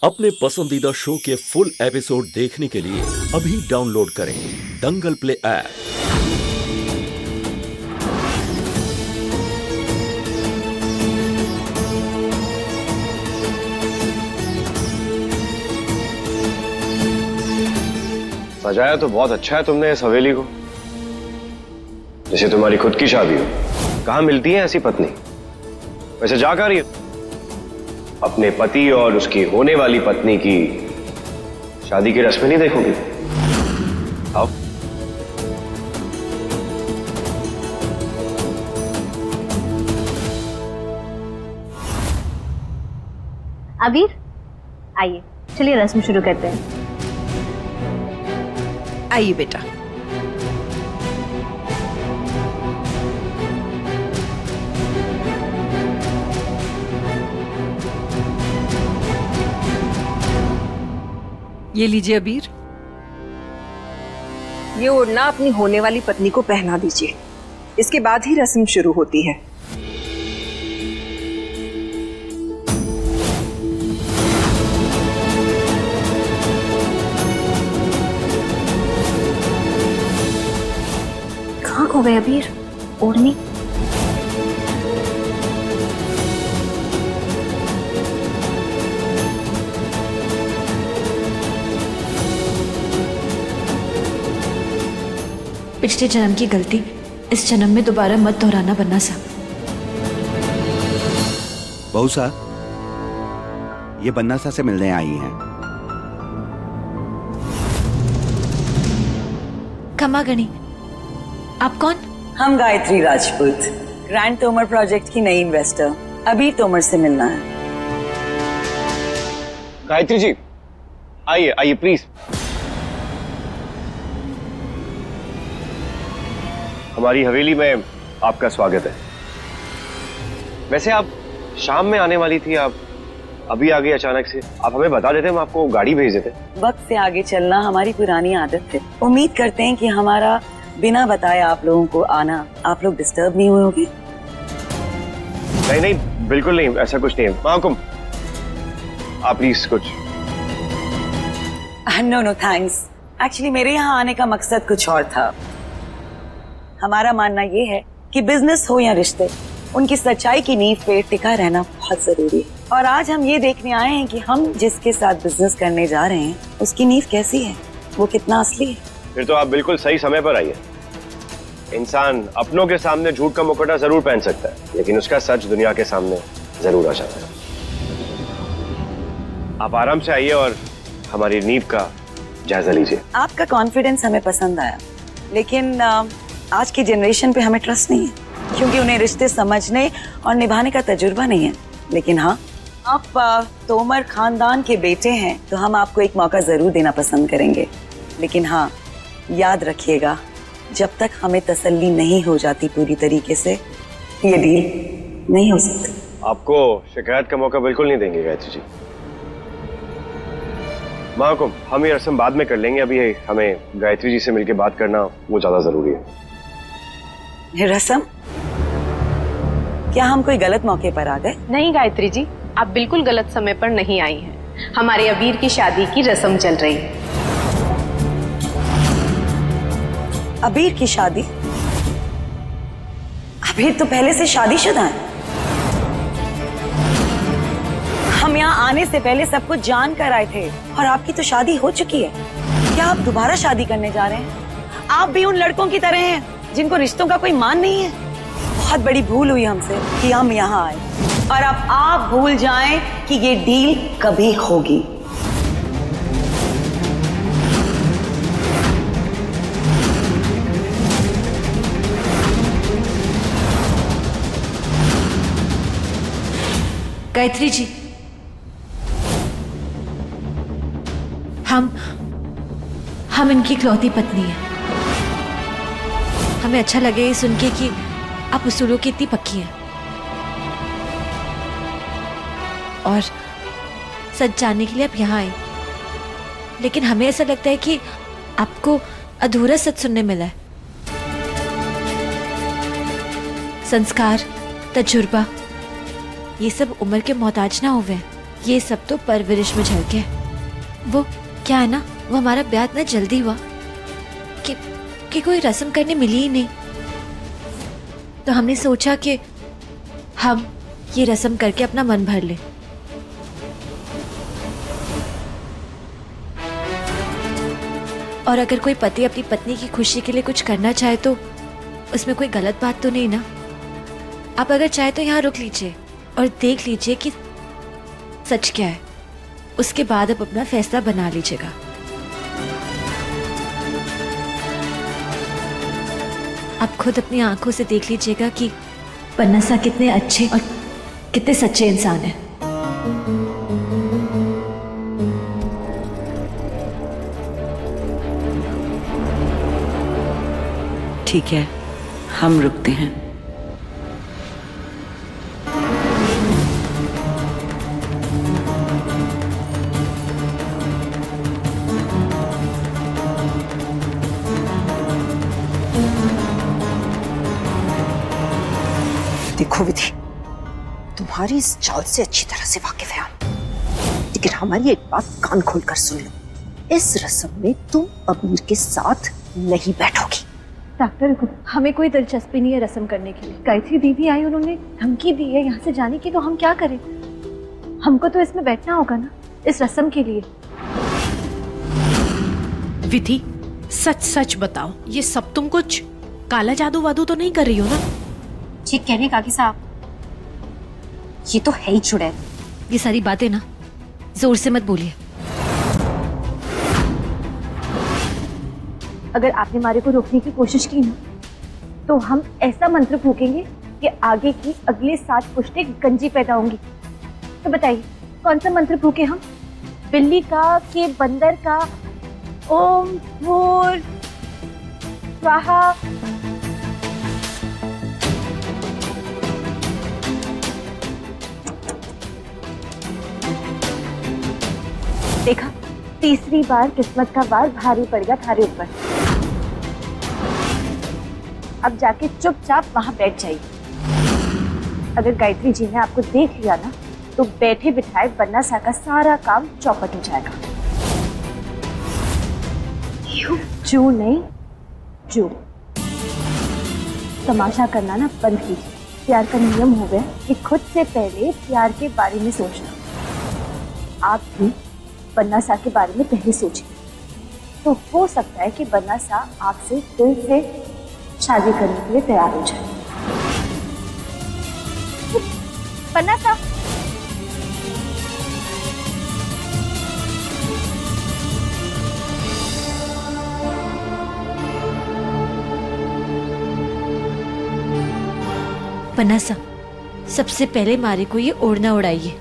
अपने पसंदीदा शो के फुल एपिसोड देखने के लिए अभी डाउनलोड करें दंगल प्ले ऐप। सजाया तो बहुत अच्छा है तुमने इस हवेली को, जैसे तुम्हारी खुद की शादी हो। कहाँ मिलती है ऐसी पत्नी? वैसे जा कर रही हो? अपने पति और उसकी होने वाली पत्नी की शादी की रस्में नहीं देखोगी? आओ। अबीर, आइए, चलिए रस्म शुरू करते हैं। आइए बेटा। ये लीजिए अबीर। ये ओढ़ना अपनी होने वाली पत्नी को पहना दीजिए, इसके बाद ही रस्म शुरू होती है। कहाँ खो गए अबीर? ओढ़नी। पिछले जन्म की गलती इस जन्म में दोबारा मत दोहराना बन्ना साहब। बहू साहब, ये बन्ना साहब से मिलने आई हैं। खमा गणी, आप कौन? हम गायत्री राजपूत, ग्रैंड तोमर प्रोजेक्ट की नई इन्वेस्टर। अबीर तोमर से मिलना है। गायत्री जी, आइए आइए प्लीज। हमारी हवेली में आपका स्वागत है। वैसे आप शाम में आने वाली थी, आप अभी आ गई अचानक से। आप हमें बता देते, हम आपको गाड़ी भेज देते। वक्त से आगे चलना हमारी पुरानी आदत है। उम्मीद करते हैं कि हमारा बिना बताए आप लोगों को आना, आप लोग डिस्टर्ब नहीं हुए होंगे। नहीं नहीं, बिल्कुल नहीं, ऐसा कुछ नहीं है। माकुम, आप प्लीज कुछ। No thanks. एक्चुअली मेरे यहाँ आने का मकसद कुछ और था। हमारा मानना ये है कि बिजनेस हो या रिश्ते, उनकी सच्चाई की नींव पे टिका रहना बहुत जरूरी है। और आज हम ये देखने आए हैं कि हम जिसके साथ बिजनेस करने जा रहे हैं उसकी नींव कैसी है, वो कितना असली है। फिर तो आप बिल्कुल सही समय पर आइए। इंसान अपनों के सामने झूठ का मुखौटा जरूर पहन सकता है, लेकिन उसका सच दुनिया के सामने जरूर आ जाता है। आप आराम से आइए और हमारी नींव का जायजा लीजिए। आपका कॉन्फिडेंस हमें पसंद आया, लेकिन आज की जनरेशन पे हमें ट्रस्ट नहीं है, क्योंकि उन्हें रिश्ते समझने और निभाने का तजुर्बा नहीं है। लेकिन हाँ, आप तोमर खानदान के बेटे हैं, तो हम आपको एक मौका जरूर देना पसंद करेंगे। लेकिन हाँ, याद रखिएगा, जब तक हमें तसल्ली नहीं हो जाती पूरी तरीके से, ये डील नहीं हो सकती। आपको शिकायत का मौका बिल्कुल नहीं देंगे गायत्री जी। माकुम, हम ये रस्म बाद में कर लेंगे। अभी हमें गायत्री जी से मिलकर बात करना वो ज्यादा जरूरी है। रस्म? क्या हम कोई गलत मौके पर आ गए? नहीं गायत्री जी, आप बिल्कुल गलत समय पर नहीं आई हैं। हमारे अबीर की शादी की रस्म चल रही है। अबीर की शादी? अबीर तो पहले से शादीशुदा है। हम यहाँ आने से पहले सब कुछ जान कर आए थे, और आपकी तो शादी हो चुकी है। क्या आप दोबारा शादी करने जा रहे हैं? आप भी उन लड़कों की तरह हैं जिनको रिश्तों का कोई मान नहीं है। बहुत बड़ी भूल हुई हमसे कि हम यहाँ आए, और अब आप भूल जाएं कि ये डील कभी होगी। गायत्री जी, हम इनकी इकलौती पत्नी हैं। हमें अच्छा लगे ये सुन के कि आप उसूलों की इतनी पक्की हैं, और सच जानने के लिए आप यहाँ आए। लेकिन हमें ऐसा लगता है कि आपको अधूरा सच सुनने मिला है। संस्कार, तजुर्बा, ये सब उम्र के मोहताज ना हुए। ये सब तो परवरिश में झलके है। वो क्या है ना, वो हमारा ब्याह इतना जल्दी हुआ कि कोई रस्म करने मिली ही नहीं। तो हमने सोचा कि हम ये रस्म करके अपना मन भर ले। और अगर कोई पति अपनी पत्नी की खुशी के लिए कुछ करना चाहे तो उसमें कोई गलत बात तो नहीं ना। आप अगर चाहे तो यहाँ रुक लीजिए और देख लीजिए कि सच क्या है। उसके बाद आप अपना फैसला बना लीजिएगा। आप खुद अपनी आंखों से देख लीजिएगा कि पन्ना सा कितने अच्छे और कितने सच्चे इंसान हैं। ठीक है, हम रुकते हैं। देखो विधि, तुम्हारी इस चाल से अच्छी तरह से वाकिफ है हम, लेकिन हमारी एक बात कान खोलकर सुन लो। इस रस्म में तुम अबीर के साथ नहीं बैठोगी। डॉक्टर, हमें कोई दिलचस्पी नहीं है रस्म करने के लिए। गायत्री दीदी आई, उन्होंने धमकी दी है यहाँ से जाने की, तो हम क्या करें? हमको तो इसमें बैठना होगा ना, इस रस्म के लिए। विधि, सच सच बताओ, ये सब तुम कुछ काला जादू वादू तो नहीं कर रही हो ना? ठीक कह रही काकी साहब, ये तो है ही चुड़ैल। ये सारी बातें ना जोर से मत बोलिए। अगर आपने मारे को रोकने की कोशिश की ना, तो हम ऐसा मंत्र फूकेंगे कि आगे की अगले 7 पुश्तें गंजी पैदा होंगी। तो बताइए कौन सा मंत्र फूके हम? बिल्ली का कि बंदर का? ओम भूर स्वाहा। देखा, तीसरी बार किस्मत का वार भारी पड़ गया थारे ऊपर। अब जाके चुपचाप वहां बैठ जाइए। अगर गायत्री जी ने आपको देख लिया ना, तो बैठे बिठाए बन्ना सा का सारा काम चौपट हो जाएगा। जो नहीं जो तमाशा करना ना बंद कीजिए। प्यार का नियम हो गया कि खुद से पहले प्यार के बारे में सोचना। आप भी बन्ना सा के बारे में पहले सोचिए, तो हो सकता है कि बन्ना सा आपसे दिल से शादी करने के लिए तैयार हो जाए। बन्ना सा, पन्ना सा, सबसे पहले मारे को ये ओढ़ना उड़ाइए।